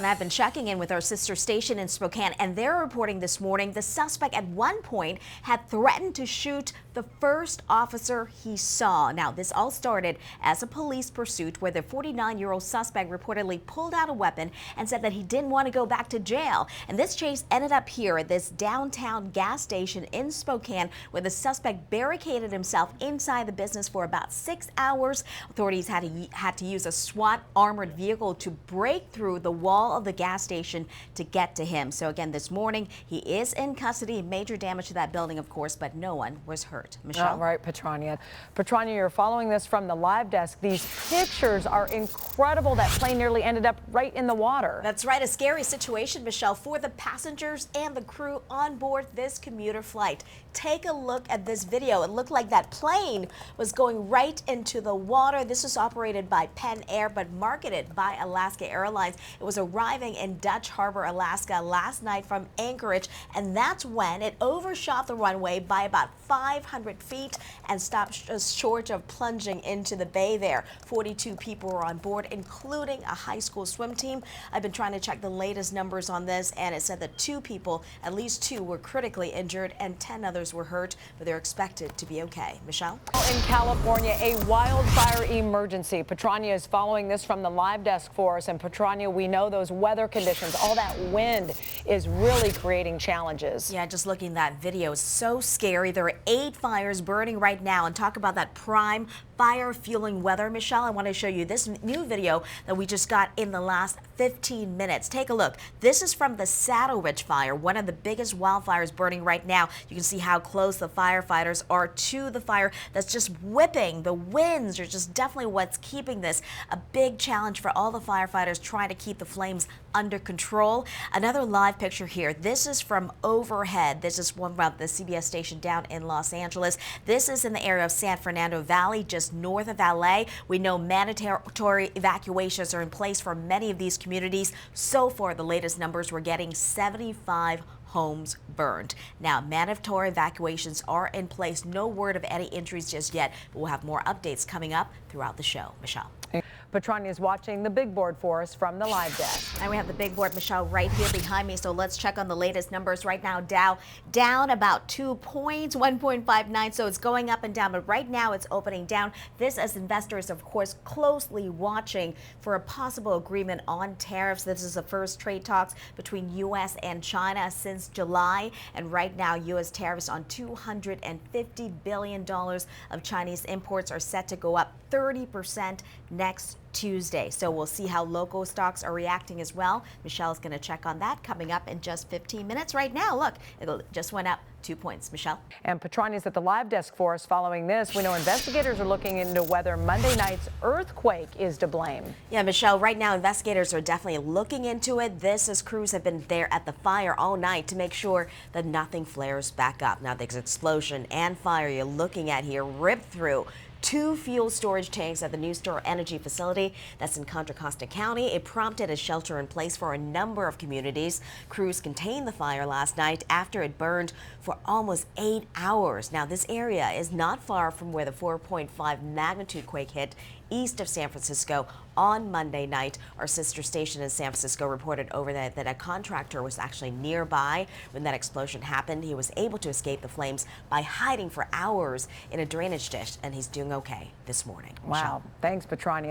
And I've been checking in with our sister station in Spokane, and they're reporting this morning the suspect at one point had threatened to shoot the first officer he saw. Now, this all started as a police pursuit where the 49-year-old suspect reportedly pulled out a weapon and said that he didn't want to go back to jail. And this chase ended up here at this downtown gas station in Spokane, where the suspect barricaded himself inside the business for about 6 hours. Authorities had to use a SWAT armored vehicle to break through the wall of the gas station to get to him. So again, this morning, he is in custody. Major damage to that building, of course, but no one was hurt. Michelle? All right, Patranya. Patranya, you're following this from the live desk. These pictures are incredible. That plane nearly ended up right in the water. That's right. A scary situation, Michelle, for the passengers and the crew on board this commuter flight. Take a look at this video. It looked like that plane was going right into the water. This was operated by Penn Air, but marketed by Alaska Airlines. It was arriving in Dutch Harbor, Alaska last night from Anchorage, and that's when it overshot the runway by about 500 feet and stopped just short of plunging into the bay there. 42 people were on board, including a high school swim team. I've been trying to check the latest numbers on this, and it said that 2 people, at least 2, were critically injured and 10 others were hurt, but they're expected to be okay. Michelle? In California, a wildfire emergency. Patranya is following this from the live desk for us. And Patranya, we know those weather conditions, all that wind is really creating challenges. Yeah, just looking at that video is so scary. There are 8 fires burning right now, and talk about that prime fire fueling weather. Michelle, I want to show you this new video that we just got in the last 15 minutes. Take a look. This is from the Saddle Ridge fire, one of the biggest wildfires burning right now. You can see how close the firefighters are to the fire that's just whipping. The winds are just definitely what's keeping this a big challenge for all the firefighters trying to keep the flames under control. Another live picture here. This is from overhead. This is one from the CBS station down in Los Angeles. This is in the area of San Fernando Valley, just north of LA. We know mandatory evacuations are in place for many of these communities. So far, the latest numbers, we're getting 75 homes burned. Now, mandatory evacuations are in place. No word of any injuries just yet, but we'll have more updates coming up throughout the show. Michelle? Patranya is watching the big board for us from the live desk. And we have the big board, Michelle, right here behind me. So let's check on the latest numbers right now. Dow down about 2 points, 1.59. So it's going up and down, but right now it's opening down. This as investors, of course, closely watching for a possible agreement on tariffs. This is the first trade talks between U.S. and China since July. And right now, U.S. tariffs on $250 billion of Chinese imports are set to go up 30% next Tuesday. So we'll see how local stocks are reacting as well. Michelle's going to check on that coming up in just 15 minutes. Right now, look, it just went up 2 points. Michelle? And Patranya's at the live desk for us following this. We know investigators are looking into whether Monday night's earthquake is to blame. Yeah, Michelle, right now investigators are definitely looking into it. This as crews have been there at the fire all night to make sure that nothing flares back up. Now, there's explosion and fire you're looking at here ripped through 2 fuel storage tanks at the New Star Energy facility that's in Contra Costa County. It prompted a shelter in place for a number of communities. Crews contained the fire last night after it burned for almost 8 hours. Now, this area is not far from where the 4.5 magnitude quake hit east of San Francisco on Monday night. Our sister station in San Francisco reported over that a contractor was actually nearby when that explosion happened. He was able to escape the flames by hiding for hours in a drainage ditch, and he's doing okay this morning. Wow. Thanks, Patranya.